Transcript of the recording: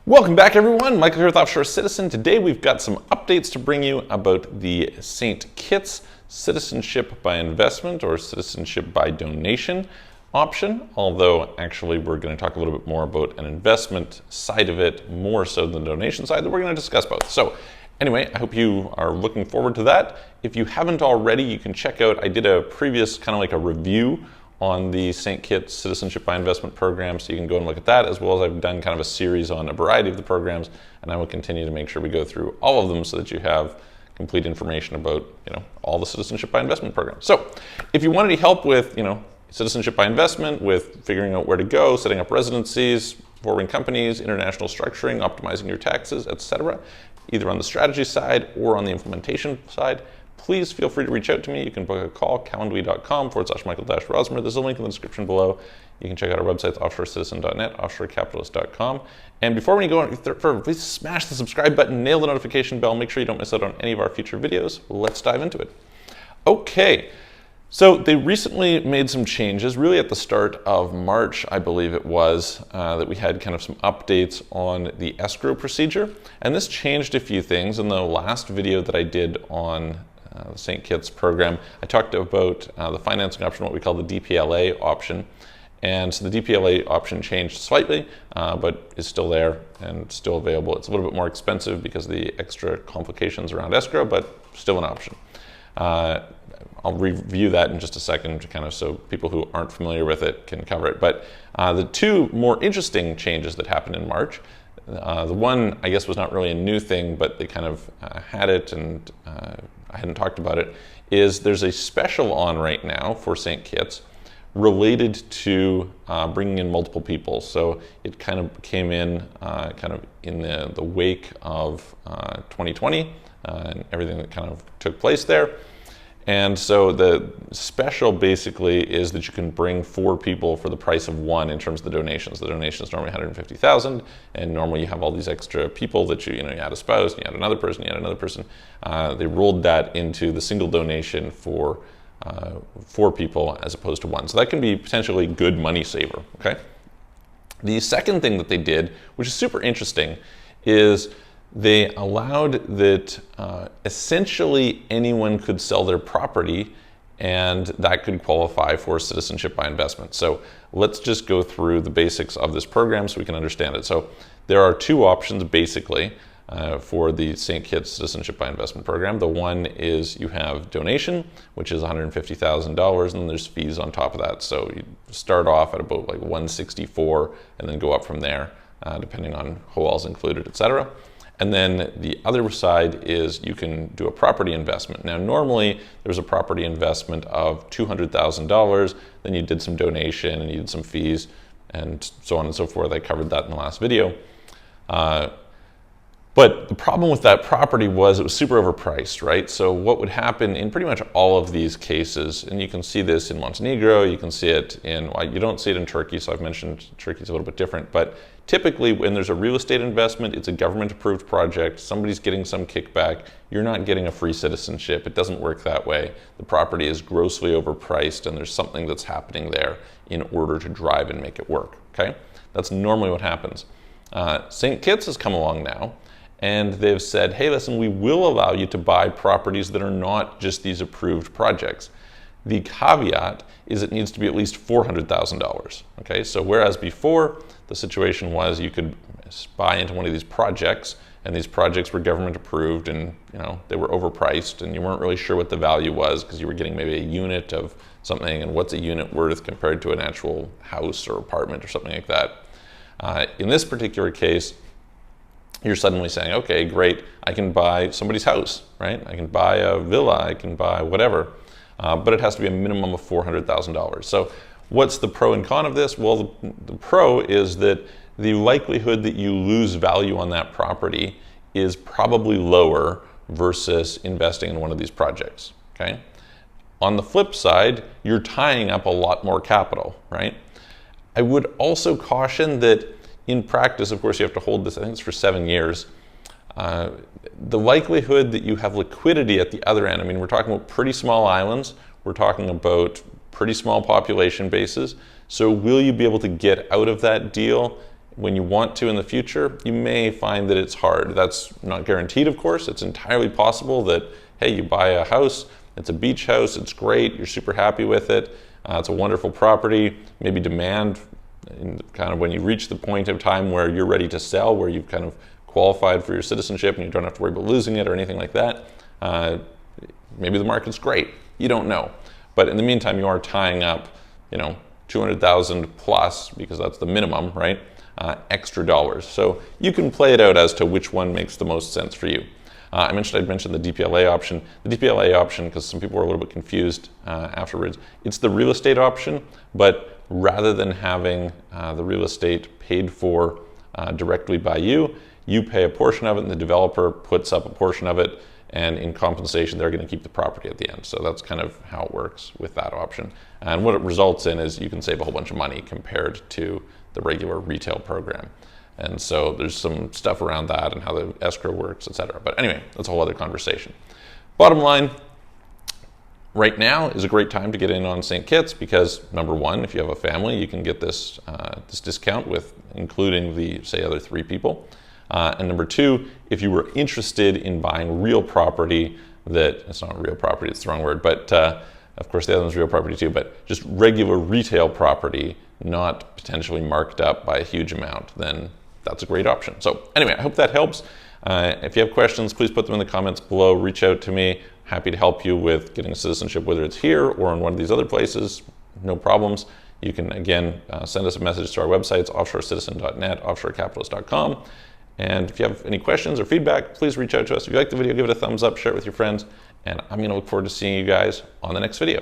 Welcome back, everyone. Michael here with Offshore Citizen. Today we've got some updates to bring you about the St Kitts Citizenship by Investment or Citizenship by Donation option, although actually we're going to talk a little bit more about an investment side of it more so than the donation side that we're going to discuss both. So anyway, I hope you are looking forward to that. If you haven't already, you can check out, I did a previous kind of like a review on the St Kitts Citizenship by Investment program, so you can go and look at that, as well as I've done kind of a series on a variety of the programs, and I will continue to make sure we go through all of them so that you have complete information about, all the Citizenship by Investment programs. So if you want any help with, Citizenship by Investment, with figuring out where to go, setting up residencies, forming companies, international structuring, optimizing your taxes, etc., either on the strategy side or on the implementation side, please feel free to reach out to me. You can book a call, calendly.com/Michael-Rosmer. There's a link in the description below. You can check out our websites, offshorecitizen.net, offshorecapitalist.com. And before we go on further, please smash the subscribe button, nail the notification bell, make sure you don't miss out on any of our future videos. Let's dive into it. Okay, so they recently made some changes, really at the start of March, I believe it was, that we had kind of some updates on the escrow procedure. And this changed a few things. In the last video that I did on the St. Kitts program, I talked about the financing option, what we call the DPLA option. And so the DPLA option changed slightly, but is still there and still available. It's a little bit more expensive because of the extra complications around escrow, but still an option. I'll review that in just a second, to kind of so people who aren't familiar with it can cover it. But the two more interesting changes that happened in March, the one I guess was not really a new thing, but they kind of had it, and I hadn't talked about it, is there's a special on right now for St. Kitts related to bringing in multiple people. So it kind of came in kind of in the wake of 2020 and everything that kind of took place there. And so the special basically is that you can bring 4 people for the price of 1 in terms of the donations. The donation is normally $150,000, and normally you have all these extra people that you add a spouse, you add another person, you add another person. They rolled that into the single donation for 4 people as opposed to 1. So that can be potentially good money saver, okay? The second thing that they did, which is super interesting, is they allowed that essentially anyone could sell their property, and that could qualify for citizenship by investment. So let's just go through the basics of this program so we can understand it. So there are 2 options basically for the St. Kitts Citizenship by Investment program. The one is you have donation, which is $150,000, and then there's fees on top of that. So you start off at about like $164 and then go up from there, depending on who all's included, etc. And then the other side is you can do a property investment. Now, normally there's a property investment of $200,000, then you did some donation and you did some fees and so on and so forth. I covered that in the last video. But the problem with that property was it was super overpriced, right? So what would happen in pretty much all of these cases, and you can see this in Montenegro, you can see it in, well, you don't see it in Turkey, so I've mentioned Turkey's a little bit different, but typically when there's a real estate investment, it's a government approved project, somebody's getting some kickback, you're not getting a free citizenship. It doesn't work that way. The property is grossly overpriced and there's something that's happening there in order to drive and make it work, okay? That's normally what happens. St. Kitts has come along now, and they've said, hey, listen, we will allow you to buy properties that are not just these approved projects. The caveat is it needs to be at least $400,000, okay? So whereas before the situation was you could buy into one of these projects, and these projects were government approved, and they were overpriced, and you weren't really sure what the value was because you were getting maybe a unit of something, and what's a unit worth compared to an actual house or apartment or something like that. In this particular case, you're suddenly saying, okay, great, I can buy somebody's house, right? I can buy a villa, I can buy whatever, but it has to be a minimum of $400,000. So what's the pro and con of this? Well, the pro is that the likelihood that you lose value on that property is probably lower versus investing in one of these projects, okay? On the flip side, you're tying up a lot more capital, right? I would also caution that in practice, of course, you have to hold this, I think it's for 7 years. The likelihood that you have liquidity at the other end, I mean, we're talking about pretty small islands, we're talking about pretty small population bases. So will you be able to get out of that deal? when you want to in the future, you may find that it's hard. That's not guaranteed, of course. It's entirely possible that, hey, you buy a house, it's a beach house, it's great, you're super happy with it, it's a wonderful property, maybe demand, kind of when you reach the point of time where you're ready to sell, where you've kind of qualified for your citizenship and you don't have to worry about losing it or anything like that, maybe the market's great, you don't know. But in the meantime, you are tying up, 200,000 plus, because that's the minimum, right? Extra dollars. So you can play it out as to which one makes the most sense for you. I'd mentioned the DPLA option. The DPLA option, because some people were a little bit confused afterwards, it's the real estate option, but rather than having the real estate paid for directly by you, you pay a portion of it and the developer puts up a portion of it, and in compensation, they're going to keep the property at the end. So that's kind of how it works with that option. And what it results in is you can save a whole bunch of money compared to the regular retail program. And so there's some stuff around that and how the escrow works, etc. But anyway, that's a whole other conversation. Bottom line, right now is a great time to get in on St. Kitts because, number one, if you have a family, you can get this discount with including the, say, other 3 people. And number two, if you were interested in buying real property it's not real property, it's the wrong word, but of course the other one's real property too, but just regular retail property, not potentially marked up by a huge amount, then that's a great option. So anyway, I hope that helps. If you have questions, please put them in the comments below. Reach out to me. Happy to help you with getting a citizenship, whether it's here or in one of these other places. No problems. You can, again, send us a message to our websites, offshorecitizen.net, offshorecapitalist.com. And if you have any questions or feedback, please reach out to us. If you like the video, give it a thumbs up, share it with your friends, and I'm going to look forward to seeing you guys on the next video.